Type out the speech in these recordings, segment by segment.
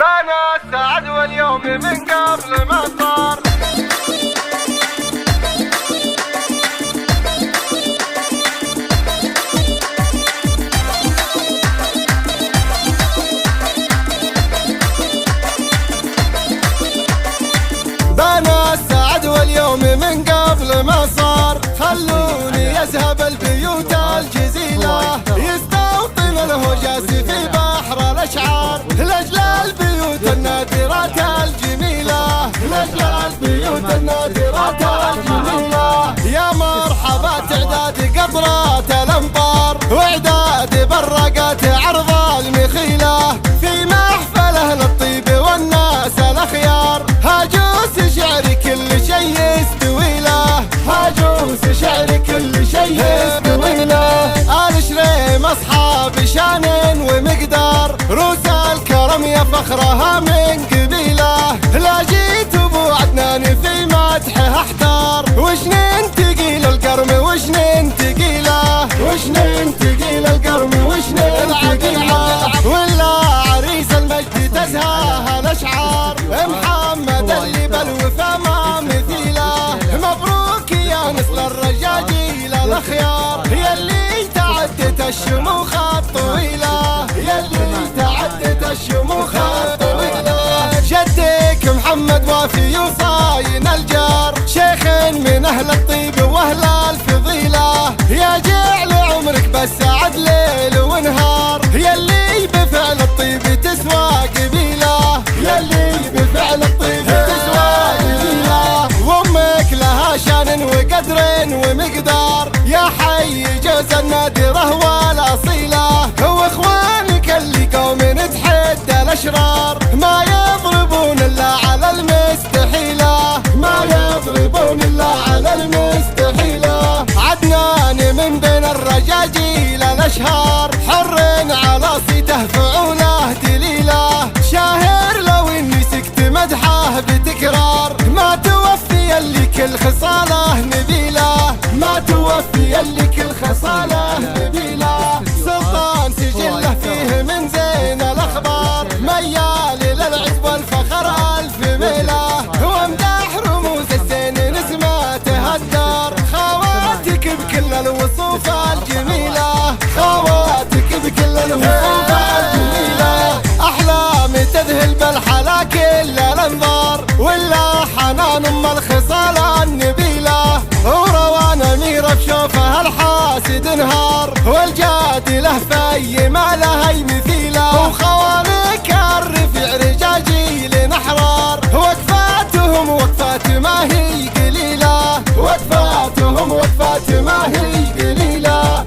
بنا السعد واليوم من قبل ما صار. بنا السعد واليوم من قبل ما صار. خلوني أذهب البيوت الجزيلة يستوطن الهجاس في بحر الأشعار، لأجل البيوت النادرات الجميلة، لأجل البيوت النادرات الجميلة. يا مرحبا تعداد قطرات الأمطار وإعداد برقات عرض المخيلة، في محفله للطيب والناس الأخيار. هاجوس شعر كل شيء يستوي له، هاجوس شعر كل شيء يستوي له. آل شريم أصحاب شان ومقدار، روس الكرم يا فخرها من قبيله. لا جيت أبو عدنان في مدحه احتار، وشنين تقيل القرم وشنين تقيله، وشنين تقيل القرم وشنين تقيله. ولا عريس المجد تزهاها الأشعار، محمد اللي بالوفا ما مثيله. مبروك يا نسل الرجاجيل الأخيار، يلي تعدت الشموخ الطويلة، يلي تعدت الشموخ الطويلة. جدك محمد وافي وصاين الجار، شيخ من أهل الطيب وأهل الفضيلة. يا جعل عمرك بالسعد ليل ونهار، يلي بفعل الطيب تسوى قبيلة، يلي بفعل الطيب تسوى قبيلة. وامك لها شان وقدر ومقدار، يا حي جوز النادرة والأصيلة. واخوانك اللي قوم تحدى الأشرار، ما يضربون إلا على المستحيلة، ما يضربون إلا على المستحيلة. عدنان من بين الرجاجيل الأشهار، حر على صيته فعوله دليله. شاهر لو اني سكت مدحه بتكرار، ما توفي اللي كل خصاله نبيله، ما توفي اللي كل خصاله نبيله. سلطان سجله فيه من زين الأخبار، ميال للعز والفخر ألف ميله. وامدح رموز الزين نسمته الدار، خواتك بكل الوصوف الجميلة، خواتك بكل الوصوف الجميلة. أحلام تذهل بالحلا كل الأنظار، ولا حنان أم الخصال النبيلة. وروان أميرة بشوفها الحاسد انهار، والجاد له في ما له مثيله. وخوانك الرفيع رجاجيل أحرار، وقفاتهم وقفات ما هي قليلة، وقفاتهم وقفات ما هي قليلة.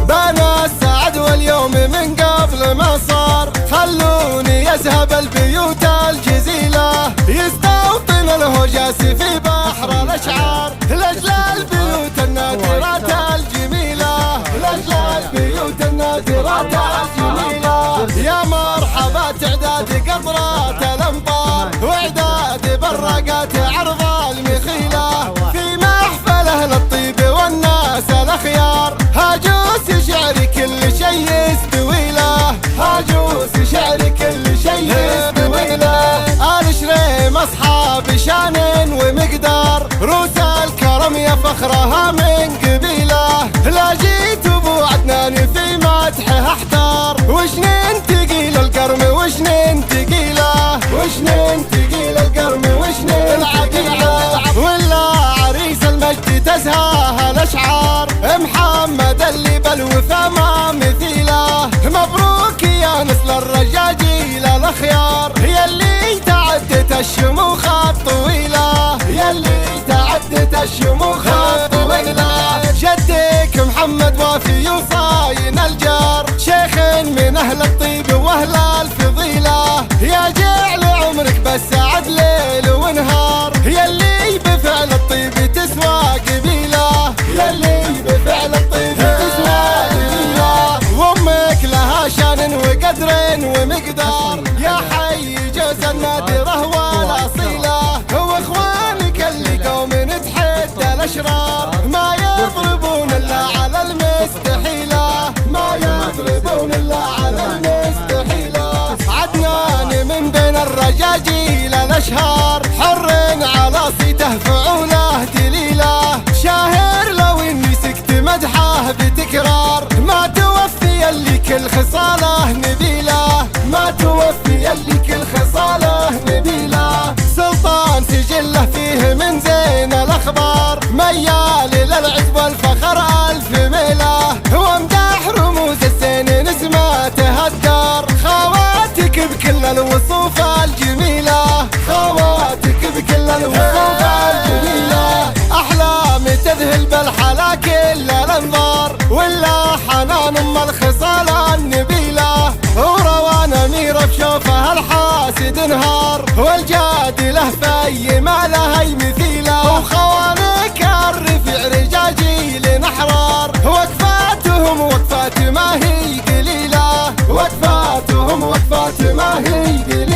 بنا السعد واليوم من قبل ما صار. خلوني أذهب البيوت الجزيلة يستوطن الهجاس في بحر الأشعار، لأجل البيوت النادرات الجميلة، لأجل البيوت النادرات الجميلة. يا مرحبا تعداد قطرات الأمطار وإعداد برقات عرض المخيلة، في محفله للطيب والناس الأخيار. هاجوس شعر كل شيء يستوي له، هاجوس شعر كل شيء يستوي له. آل شريم أصحاب شان ومقدار، روس الكرم يا فخرها من قبيله. لا جيت أبو عدنان في مدحه احتار، وشنين تقيل القرم وشنين تقيله، وشنين تقيل القرم وشنين تقيله. ولا عريس المجد تزهاها الأشعار، محمد اللي بالوفا ما مثيله. مبروك يا نسل الرجاجيل الأخيار، يلي تعدت الشموخ الطويلة، يلي تعدت الشموخ الطويلة. جدك محمد وافي وصاين الجار، شيخ من أهل الطيب وأهل الفضيلة. يا جعل عمرك بالسعد ليل ونهار، يلي بفعل الطيب تسوى قبيلة، يلي بفعل الطيب تسوى قبيلة. وامك لها شان وقدر ومقدار، يا حي جوز الناس النادرة والأصيلة، واخوانك اللي قوم تحدى الأشرار، ما يضربون إلا على المستحيلة، ما يضربون إلا على المستحيلة. عدنان من بين الرجاجيل الأشهار، حر على صيته فعوله دليله، شاهر لو اني سكت مدحه بتكرار، ما توفي اللي كل خصاله نبيله، ما توفي اللي كل خصاله نبيله. سلطان سجله فيه من زين الأخبار، ميال للعز والفخر ألف ميله، وامدح رموز الزين نسمة تهدر، خواتك بكل الوصوف الجميلة، خواتك بكل الوصوف الجميلة. أحلام تذهل بالحلا كل الأنظار، ولا حنان أم الخصال النبيلة، وروان أمير بشوفها الحاسد انهار، والجاد له في ما له مثيله، وخوانك الرفيع رجاجيل أحرار، وقفاتهم وقفات ما هي قليلة، وقفاتهم وقفات ما هي قليلة.